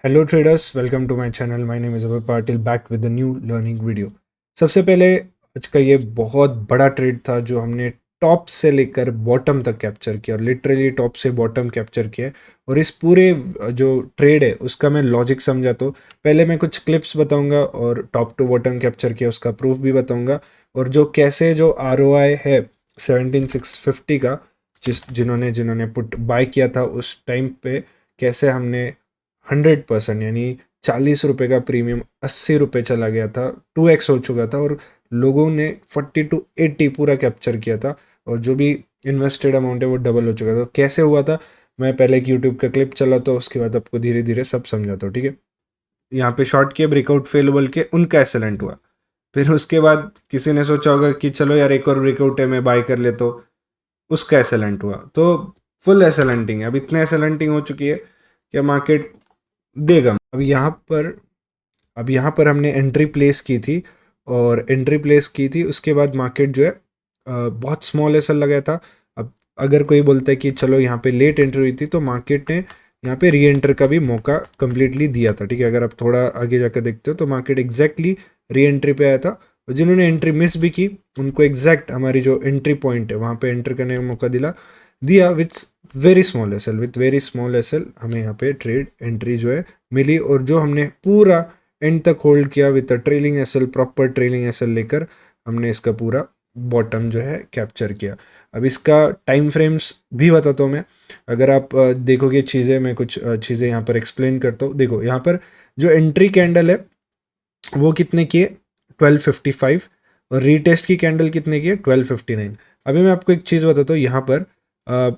Hello traders, welcome to my channel. My name is Abhay Patil, back with the new learning video. सबसे पहले आज का ये बहुत बड़ा ट्रेड था जो हमने टॉप से लेकर बॉटम तक कैप्चर किया, और लिटरली टॉप से बॉटम कैप्चर किया। और इस पूरे जो ट्रेड है उसका मैं लॉजिक समझा तो पहले मैं कुछ क्लिप्स बताऊंगा और टॉप टू बॉटम कैप्चर किया उसका प्रूफ भी बताऊंगा। और जो कैसे जो ROI है 17650 का, जिन्होंने जिन्होंने पुट बाय किया था उस टाइम पे, कैसे हमने 100% यानी 40 रुपये का प्रीमियम 80 रुपये चला गया था, 2x हो चुका था, और लोगों ने 40 to 80 पूरा कैप्चर किया था। और जो भी इन्वेस्टेड अमाउंट है वो डबल हो चुका था। तो कैसे हुआ था, मैं पहले एक यूट्यूब का क्लिप चला तो उसके बाद आपको धीरे धीरे सब समझाता हूँ, ठीक है। यहाँ पे शॉर्ट किए, ब्रेकआउट फेल बोल के उनका एक्सेलेंट हुआ। फिर उसके बाद किसी ने सोचा होगा कि चलो यार एक और ब्रेकआउट है, मैं बाय कर ले, तो उसका एक्सेलेंट हुआ। तो फुल एक्सेलेंटिंग है, अब इतने एक्सेलेंटिंग हो चुकी है कि मार्केट देगा। अब यहाँ पर हमने एंट्री प्लेस की थी, और एंट्री प्लेस की थी उसके बाद मार्केट जो है बहुत स्मॉल एसएल लगाया था। अब अगर कोई बोलता है कि चलो यहाँ पे लेट एंट्री हुई थी, तो मार्केट ने यहाँ पे री एंटर का भी मौका कंप्लीटली दिया था, ठीक है। अगर आप थोड़ा आगे जाकर देखते हो तो मार्केट एग्जैक्टली री एंट्री पे आया था, और जिन्होंने एंट्री मिस भी की उनको एग्जैक्ट हमारी जो एंट्री पॉइंट है वहाँ पे एंटर करने का मौका दिया with very small SL. With very small SL हमें यहाँ पे ट्रेड एंट्री जो है मिली, और जो हमने पूरा एंड तक होल्ड किया with trailing SL, proper trailing SL लेकर हमने इसका पूरा बॉटम जो है कैप्चर किया। अब इसका टाइम फ्रेम्स भी बताता हूँ मैं। अगर आप देखोगे चीज़ें, मैं कुछ चीज़ें यहाँ पर एक्सप्लेन करता हूँ। देखो यहाँ पर जो एंट्री कैंडल है वो कितने की है, 1255, और रीटेस्ट की कैंडल कितने की है, 1259। अभी मैं आपको एक चीज़ बताता हूँ। यहाँ पर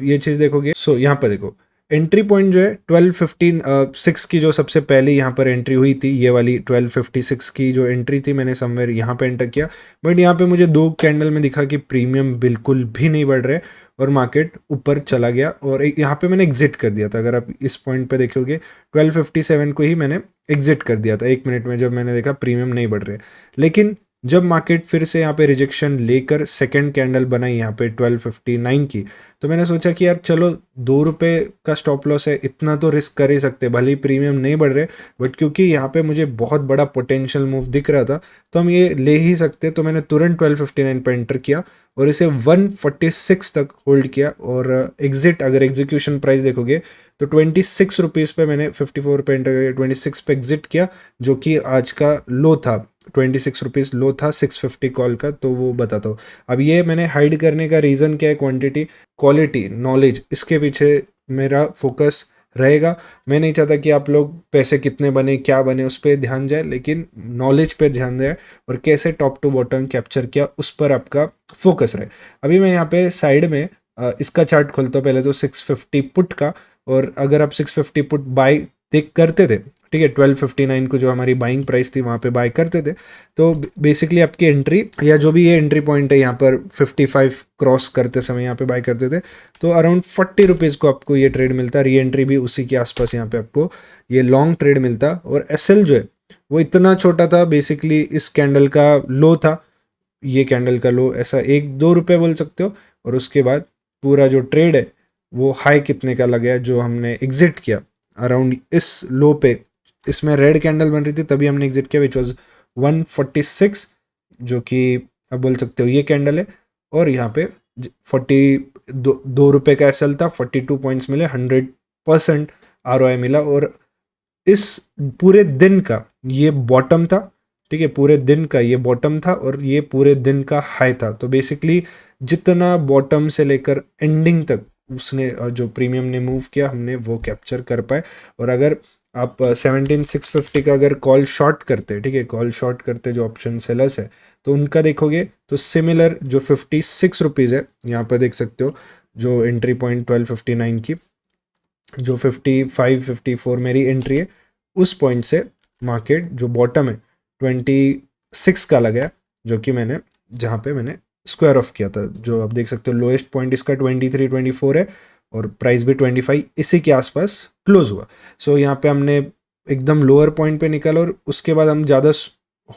ये चीज़ देखोगे, यहाँ पर देखो एंट्री पॉइंट जो है 1256 की, जो सबसे पहले यहाँ पर एंट्री हुई थी, ये वाली 1256 की जो एंट्री थी, मैंने समवेयर यहाँ पे एंटर किया। बट यहाँ पे मुझे दो कैंडल में दिखा कि प्रीमियम बिल्कुल भी नहीं बढ़ रहे, और मार्केट ऊपर चला गया, और यहाँ पे मैंने एग्जिट कर दिया था। अगर आप इस पॉइंट पे देखोगे 1257 को ही मैंने एग्जिट कर दिया था 1 मिनट में, जब मैंने देखा प्रीमियम नहीं बढ़ रहे। लेकिन जब मार्केट फिर से यहाँ पे रिजेक्शन लेकर सेकंड कैंडल बनाई यहाँ पे 1259 की, तो मैंने सोचा कि यार चलो 2 रुपये का स्टॉप लॉस है, इतना तो रिस्क कर ही सकते, भले ही प्रीमियम नहीं बढ़ रहे, बट क्योंकि यहाँ पे मुझे बहुत बड़ा पोटेंशियल मूव दिख रहा था तो हम ये ले ही सकते। तो मैंने तुरंत 1259 पे एंटर किया और इसे 146 तक होल्ड किया, और एग्जिट अगर एग्जीक्यूशन प्राइस देखोगे तो 26 रुपीज़ पे मैंने 54 पे एंटर करके 26 पे एग्जिट किया, जो कि आज का लो था। 26 रुपीज़ लो था 650 कॉल का, तो वो बताता हूँ। अब ये मैंने हाइड करने का रीज़न क्या है, क्वांटिटी, क्वालिटी, नॉलेज, इसके पीछे मेरा फोकस रहेगा। मैं नहीं चाहता कि आप लोग पैसे कितने बने क्या बने उस पर ध्यान जाए, लेकिन नॉलेज पे ध्यान जाए, और कैसे टॉप टू बॉटम कैप्चर किया उस पर आपका फोकस रहे। अभी मैं यहाँ पे साइड में इसका चार्ट खोलता हूँ, पहले तो 650 पुट का। और अगर आप 650 पुट बाय देख करते थे, ठीक है, 1259 को जो हमारी बाइंग प्राइस थी वहाँ पे बाय करते थे, तो बेसिकली आपकी एंट्री, या जो भी ये एंट्री पॉइंट है यहाँ पर 55 क्रॉस करते समय यहाँ पे बाय करते थे, तो अराउंड 40 रुपीज़ को आपको ये ट्रेड मिलता। री एंट्री भी उसी के आसपास यहाँ पे आपको ये लॉन्ग ट्रेड मिलता। और एसएल जो है वो इतना छोटा था, बेसिकली इस कैंडल का लो था, ये कैंडल का लो ऐसा 1-2 रुपये बोल सकते हो। और उसके बाद पूरा जो ट्रेड है वो हाई कितने का लगा जो हमने एग्जिट किया अराउंड इस लो पे, इसमें रेड कैंडल बन रही थी तभी हमने एग्जिट किया, विच वॉज 146, जो कि आप बोल सकते हो ये कैंडल है। और यहाँ पे 2 रुपये का एसएल था, 42 पॉइंट्स मिले, 100% ROI मिला। और इस पूरे दिन का ये बॉटम था, ठीक है, पूरे दिन का ये बॉटम था, और ये पूरे दिन का हाई था। तो बेसिकली जितना बॉटम से लेकर एंडिंग तक उसने जो प्रीमियम ने मूव किया, हमने वो कैप्चर कर पाए। और अगर आप 17650 का अगर कॉल शॉर्ट करते, ठीक है, कॉल शॉर्ट करते जो ऑप्शन सेलर्स है, तो उनका देखोगे तो सिमिलर जो 56 रुपीज़ है, यहाँ पर देख सकते हो जो एंट्री पॉइंट 1259 की, जो 55-54 मेरी एंट्री है, उस पॉइंट से मार्केट जो बॉटम है 26 का लगा, जो कि मैंने जहाँ पे मैंने स्क्वायर ऑफ किया था, जो आप देख सकते हो लोएस्ट पॉइंट इसका 23-24 है, और प्राइस भी 25 इसी के आसपास क्लोज हुआ। सो यहाँ पे हमने एकदम लोअर पॉइंट पे निकला, और उसके बाद हम ज़्यादा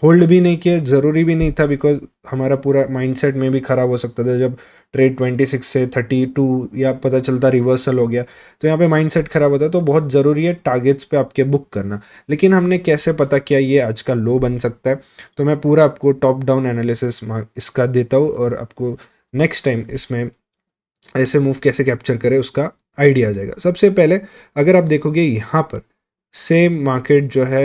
होल्ड भी नहीं किए, ज़रूरी भी नहीं था, बिकॉज हमारा पूरा माइंडसेट में भी ख़राब हो सकता था। जब ट्रेड 26 से 32 या पता चलता रिवर्सल हो गया, तो यहाँ पे माइंडसेट खराब होता है। तो बहुत ज़रूरी है टारगेट्स पे आपके बुक करना। लेकिन हमने कैसे पता किया ये आज का लो बन सकता है, तो मैं पूरा आपको टॉप डाउन एनालिसिस इसका देता हूँ और आपको नेक्स्ट टाइम इसमें ऐसे मूव कैसे कैप्चर करें उसका आइडिया आ जाएगा। सबसे पहले अगर आप देखोगे यहाँ पर सेम मार्केट जो है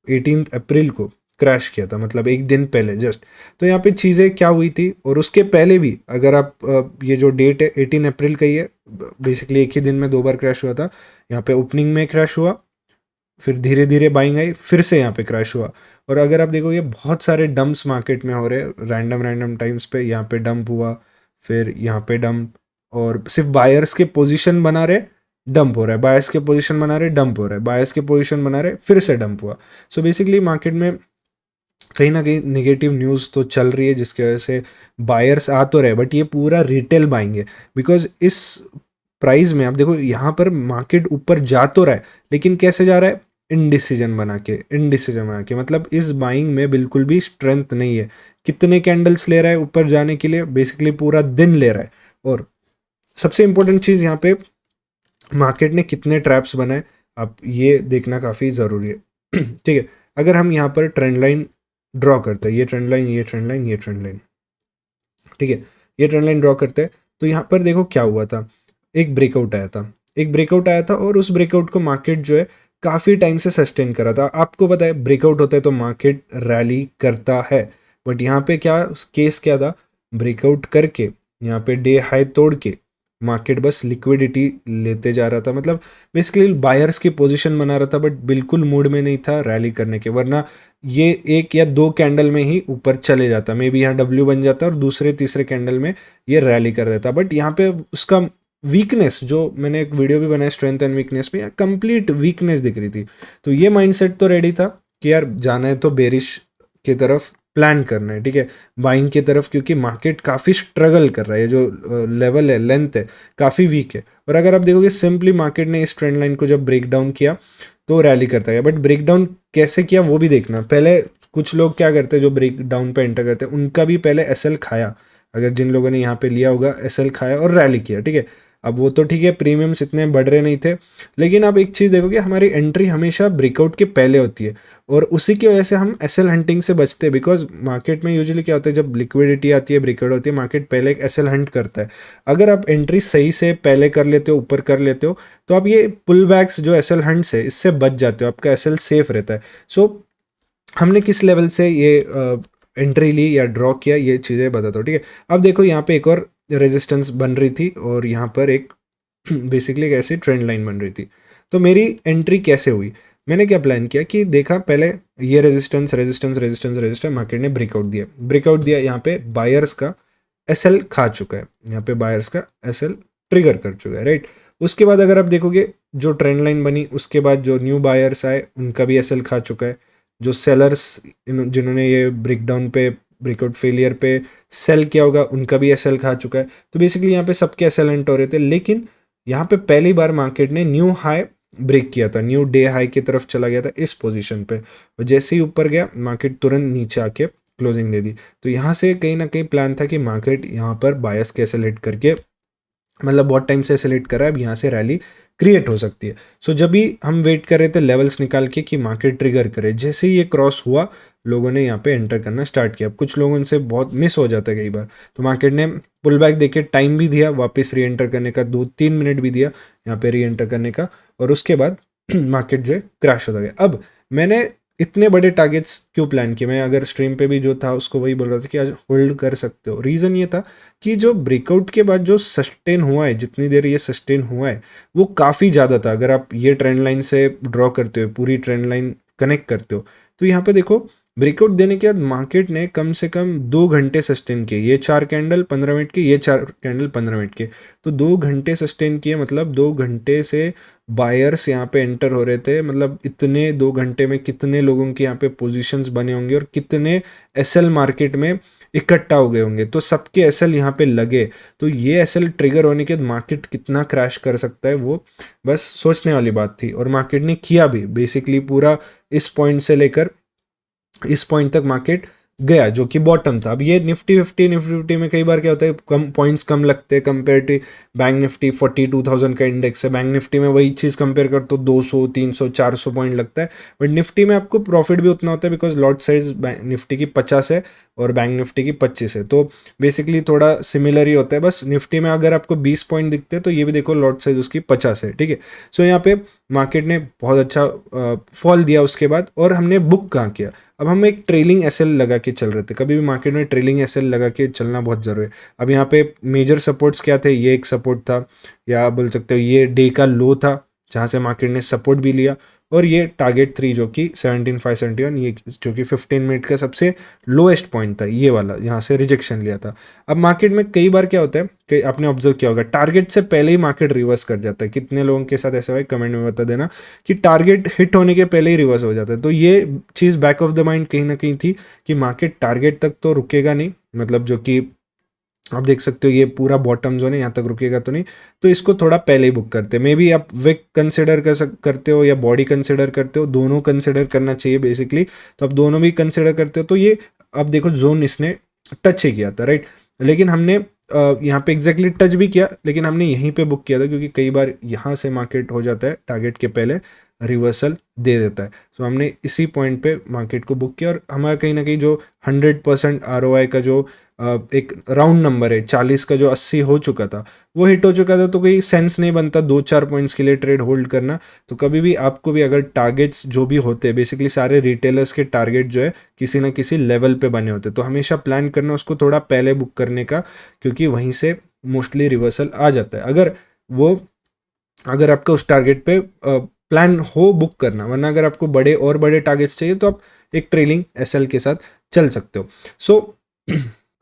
18 अप्रैल को क्रैश किया था, मतलब एक दिन पहले जस्ट। तो यहाँ पे चीज़ें क्या हुई थी, और उसके पहले भी अगर आप ये जो डेट है 18 अप्रैल का ही है, बेसिकली एक ही दिन में 2 बार क्रैश हुआ था। यहाँ पे ओपनिंग में क्रैश हुआ, फिर धीरे धीरे बाइंग आई, फिर से यहाँ पे क्रैश हुआ। और अगर आप देखोगे बहुत सारे डंप्स मार्केट में हो रहे हैं रैंडम रैंडम टाइम्स पे। यहाँ पे डंप हुआ, फिर यहाँ पे डंप, और सिर्फ बायर्स के पोजीशन बना रहे, डंप हो रहा है, बायर्स के पोजीशन बना रहे, डंप हो रहा है, बायर्स के पोजीशन बना रहे, फिर से डंप हुआ। सो बेसिकली मार्केट में कहीं ना कहीं नेगेटिव न्यूज़ तो चल रही है, जिसकी वजह से बायर्स आ तो रहे, बट ये पूरा रिटेल बाइंग है। बिकॉज इस प्राइस में आप देखो यहाँ पर मार्केट ऊपर जा तो रहा है, लेकिन कैसे जा रहा है, इनडिसीजन बना के, मतलब इस बाइंग में बिल्कुल भी स्ट्रेंथ नहीं है। कितने कैंडल्स ले रहा है ऊपर जाने के लिए, बेसिकली पूरा दिन ले रहा है। और सबसे इंपॉर्टेंट चीज़ यहाँ पे मार्केट ने कितने ट्रैप्स बनाए, आप ये देखना काफ़ी ज़रूरी है। ठीक है, अगर हम यहाँ पर ट्रेंड लाइन ड्रॉ करते हैं, ये ट्रेंड लाइन, ये ट्रेंड लाइन, ये ट्रेंड लाइन, ठीक है, ये ट्रेंड लाइन ड्रॉ करते हैं, तो यहाँ पर देखो क्या हुआ था, एक ब्रेकआउट आया था, और उस ब्रेकआउट को मार्केट जो है काफ़ी टाइम से सस्टेन करा था। आपको पता है ब्रेकआउट होता है तो मार्केट रैली करता है, बट यहाँ पे क्या केस क्या था, ब्रेकआउट करके यहाँ पे डे हाई तोड़ के मार्केट बस लिक्विडिटी लेते जा रहा था, मतलब बेसिकली बायर्स की पोजीशन बना रहा था, बट बिल्कुल मूड में नहीं था रैली करने के। वरना ये 1 या 2 कैंडल में ही ऊपर चले जाता, मे बी यहाँ डब्ल्यू बन जाता और दूसरे तीसरे कैंडल में ये रैली कर देता। बट यहाँ पे उसका वीकनेस, जो मैंने एक वीडियो भी बनाया स्ट्रेंथ एंड वीकनेस में, कंप्लीट वीकनेस दिख रही थी। तो ये माइंडसेट तो रेडी था कि यार जाना है तो बेरिश की तरफ प्लान करना है, ठीक है, बाइंग की तरफ, क्योंकि मार्केट काफ़ी स्ट्रगल कर रहा है, जो लेवल है, लेंथ है, काफ़ी वीक है। और अगर आप देखोगे सिंपली मार्केट ने इस ट्रेंड लाइन को जब ब्रेक डाउन किया तो रैली करता है, बट ब्रेक डाउन कैसे किया वो भी देखना। पहले कुछ लोग क्या करते हैं जो ब्रेक डाउन पे एंटर करते हैं, उनका भी पहले एसएल खाया, अगर जिन लोगों ने यहाँ पे लिया होगा एसएल खाया और रैली किया, ठीक है। अब वो तो ठीक है, प्रीमियम्स इतने बढ़ रहे नहीं थे, लेकिन अब एक चीज़ देखोगे, हमारी एंट्री हमेशा ब्रेकआउट के पहले होती है, और उसी की वजह से हम एसएल हंटिंग से बचते हैं। बिकॉज मार्केट में यूजुअली क्या होता है, जब लिक्विडिटी आती है, ब्रेकआउट होती है, मार्केट पहले एक एसएल हंट करता है। अगर आप एंट्री सही से पहले कर लेते हो, ऊपर कर लेते हो, तो आप ये पुल बैक्स जो एसएल हंट्स है इससे बच जाते हो, आपका एसएल सेफ रहता है। सो हमने किस लेवल से ये एंट्री ली या ड्रॉ किया, ये चीज़ें बताता हूँ, ठीक है। अब देखो यहाँ पे एक और रेजिस्टेंस बन रही थी, और यहाँ पर एक बेसिकली एक ऐसी ट्रेंड लाइन बन रही थी। तो मेरी एंट्री कैसे हुई, मैंने क्या प्लान किया कि देखा पहले ये resistance resistance resistance resistance, market ने ब्रेकआउट दिया, यहाँ पे बायर्स का एसएल खा चुका है, यहाँ पे बायर्स का एसएल ट्रिगर कर चुका है, राइट। उसके बाद अगर आप देखोगे जो ट्रेंड लाइन बनी, उसके बाद जो न्यू बायर्स आए उनका भी एसएल खा चुका है। जो सेलर्स जिन्होंने ये ब्रेकडाउन पे, ब्रेकआउट फेलियर पे सेल किया होगा, उनका भी एसएल खा चुका है। तो बेसिकली यहाँ पे सबके एसएल एंट हो रहे थे, लेकिन यहाँ पे पहली बार मार्केट ने न्यू हाई ब्रेक किया था, न्यू डे हाई की तरफ चला गया था इस पोजीशन पे, और जैसे ही ऊपर गया मार्केट तुरंत नीचे आके क्लोजिंग दे दी। तो यहाँ से कहीं ना कहीं प्लान था कि मार्केट यहाँ पर बायस के सेलेक्ट करके, मतलब बहुत टाइम से सेलेक्ट कर रहा है, अब यहाँ से रैली क्रिएट हो सकती है। सो जब भी हम वेट कर रहे थे लेवल्स निकाल के कि मार्केट ट्रिगर करे, जैसे ही ये क्रॉस हुआ लोगों ने यहाँ पे एंटर करना स्टार्ट किया। कुछ लोगों से बहुत मिस हो जाता है कई बार, तो मार्केट ने पुल बैक देके टाइम भी दिया वापस री एंटर करने का, 2-3 मिनट भी दिया यहाँ पे री एंटर करने का, और उसके बाद मार्केट जो है क्रैश होता गया। अब मैंने इतने बड़े टारगेट्स क्यों प्लान किए, मैं अगर स्ट्रीम पे भी जो था उसको वही बोल रहा था कि आज होल्ड कर सकते हो। रीज़न ये था कि जो ब्रेकआउट के बाद जो सस्टेन हुआ है, जितनी देर ये सस्टेन हुआ है वो काफ़ी ज़्यादा था। अगर आप ये ट्रेंड लाइन से ड्रॉ करते हो, पूरी ट्रेंड लाइन कनेक्ट करते हो, तो यहाँ पे देखो ब्रेकआउट देने के बाद मार्केट ने कम से कम 2 घंटे सस्टेन किए। ये 4 कैंडल 15 मिनट के, ये 4 कैंडल 15 मिनट के, तो 2 घंटे सस्टेन किए, मतलब 2 घंटे से बायर्स यहाँ पे एंटर हो रहे थे। मतलब इतने 2 घंटे में कितने लोगों के यहाँ पे पोजीशंस बने होंगे और कितने एसएल मार्केट में इकट्ठा हो गए होंगे, तो सबके एसएल यहाँ पे लगे। तो ये एसएल ट्रिगर होने के बाद मार्केट कितना क्रैश कर सकता है वो बस सोचने वाली बात थी, और मार्केट ने किया भी। बेसिकली पूरा इस पॉइंट से लेकर इस पॉइंट तक मार्केट गया, जो कि बॉटम था। अब ये निफ्टी 50 में कई बार क्या होता है, कम पॉइंट्स कम लगते हैं कंपेयर टू बैंक निफ्टी। 42,000 का इंडेक्स है, बैंक निफ्टी में वही चीज़ कंपेयर कर तो 200 300 400 पॉइंट लगता है, बट निफ्टी में आपको प्रॉफिट भी उतना होता है बिकॉज लॉट साइज निफ्टी की 50 है और बैंक निफ्टी की 25 है, तो बेसिकली थोड़ा सिमिलर ही होता है। बस निफ्टी में अगर आपको 20 पॉइंट दिखते हैं तो ये भी देखो लॉट साइज उसकी 50 है, ठीक है। सो यहाँ पे मार्केट ने बहुत अच्छा फॉल दिया उसके बाद, और हमने बुक कहाँ किया। अब हम एक ट्रेलिंग एसएल लगा के चल रहे थे, कभी भी मार्केट में ट्रेलिंग एसएल लगा के चलना बहुत ज़रूरी है। अब यहाँ पे मेजर सपोर्ट्स क्या थे, ये एक सपोर्ट था, या बोल सकते हो ये डे का लो था जहाँ से मार्केट ने सपोर्ट भी लिया, और ये टारगेट 3 जो कि 17,571, ये जो कि 15 मिनट का सबसे लोएस्ट पॉइंट था, ये वाला यहाँ से रिजेक्शन लिया था। अब मार्केट में कई बार क्या होता है कि आपने ऑब्जर्व किया होगा, टारगेट से पहले ही मार्केट रिवर्स कर जाता है। कितने लोगों के साथ ऐसा है कमेंट में बता देना कि टारगेट हिट होने के पहले ही रिवर्स हो जाता है। तो ये चीज़ बैक ऑफ द माइंड कहीं ना कहीं थी कि मार्केट टारगेट तक तो रुकेगा नहीं, मतलब जो कि आप देख सकते हो ये पूरा बॉटम जोन है, यहाँ तक रुकेगा तो नहीं, तो इसको थोड़ा पहले ही बुक करते हैं। मे बी आप विक कंसिडर करते हो या बॉडी कंसिडर करते हो, दोनों कंसिडर करना चाहिए बेसिकली। तो आप दोनों भी कंसिडर करते हो तो ये आप देखो जोन इसने टच ही किया था, राइट। लेकिन हमने यहाँ पे एग्जैक्टली टच भी किया, लेकिन हमने यहीं पे बुक किया था क्योंकि कई बार यहाँ से मार्केट हो जाता है टारगेट के पहले रिवर्सल दे देता है। तो हमने इसी पॉइंट पे मार्केट को बुक किया, और हमारा कहीं ना कहीं जो 100% ROI का जो एक राउंड नंबर है 40 का, जो 80 हो चुका था वो हिट हो चुका था। तो कोई सेंस नहीं बनता 2-4 पॉइंट्स के लिए ट्रेड होल्ड करना। तो कभी भी आपको भी अगर टारगेट्स जो भी होते हैं, बेसिकली सारे रिटेलर्स के टारगेट जो है किसी ना किसी लेवल पे बने होते हैं, तो हमेशा प्लान करना उसको थोड़ा पहले बुक करने का, क्योंकि वहीं से मोस्टली रिवर्सल आ जाता है अगर आपका उस टारगेट पे प्लान हो बुक करना। वरना अगर आपको बड़े और बड़े टारगेट्स चाहिए तो आप एक ट्रेलिंग एसएल के साथ चल सकते हो। सो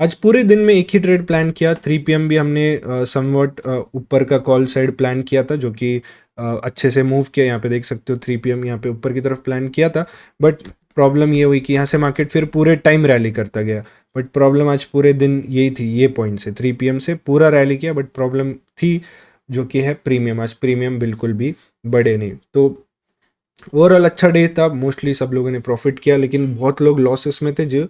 आज पूरे दिन में एक ही ट्रेड प्लान किया। 3 PM भी हमने समवट ऊपर का कॉल साइड प्लान किया था, जो कि अच्छे से मूव किया। यहाँ पे देख सकते हो 3 PM यहाँ पे ऊपर की तरफ प्लान किया था, बट प्रॉब्लम ये हुई कि यहाँ से मार्केट फिर पूरे टाइम रैली करता गया। बट प्रॉब्लम आज पूरे दिन यही थी, ये पॉइंट से 3 PM से पूरा रैली किया, बट प्रॉब्लम थी जो कि है प्रीमियम। आज प्रीमियम बिल्कुल भी बढ़े नहीं। तो ओवरऑल अच्छा डे था, मोस्टली सब लोगों ने प्रॉफिट किया, लेकिन बहुत लोग लॉसेस में थे जो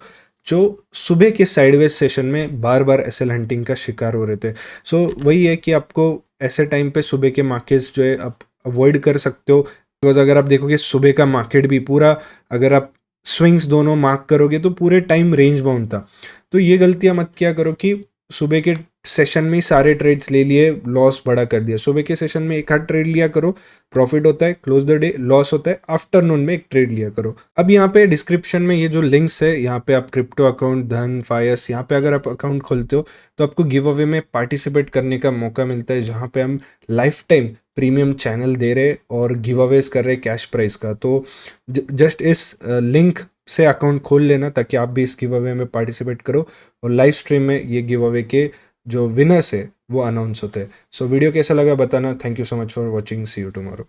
जो सुबह के साइडवेज सेशन में बार बार एसएल हंटिंग का शिकार हो रहे थे। सो वही है कि आपको ऐसे टाइम पे सुबह के मार्केट्स जो है आप अवॉइड कर सकते हो, बिकॉज अगर आप देखोगे सुबह का मार्केट भी पूरा, अगर आप स्विंग्स दोनों मार्क करोगे तो पूरे टाइम रेंज बाउंड था। तो ये गलतियां मत किया करो कि सुबह के सेशन में ही सारे ट्रेड्स ले लिए, लॉस बड़ा कर दिया। सुबह के सेशन में एक आध ट्रेड लिया करो, प्रॉफिट होता है, क्लोज द डे लॉस होता है, आफ्टरनून में एक ट्रेड लिया करो। अब यहाँ पे डिस्क्रिप्शन में ये जो लिंक्स है, यहाँ पे आप क्रिप्टो अकाउंट, धन, फायस, यहाँ पे अगर आप अकाउंट खोलते हो तो आपको गिव अवे में पार्टिसिपेट करने का मौका मिलता है, जहाँ पे हम लाइफ टाइम प्रीमियम चैनल दे रहे और गिव अवेज कर रहे कैश प्राइस का। तो जस्ट इस लिंक से अकाउंट खोल लेना ताकि आप भी इस गिव अवे में पार्टिसिपेट करो, और लाइव स्ट्रीम में ये गिव अवे के जो विनर्स है वो अनाउंस होते हैं। सो वीडियो कैसा लगा बताना। Thank you so much for watching, see you tomorrow.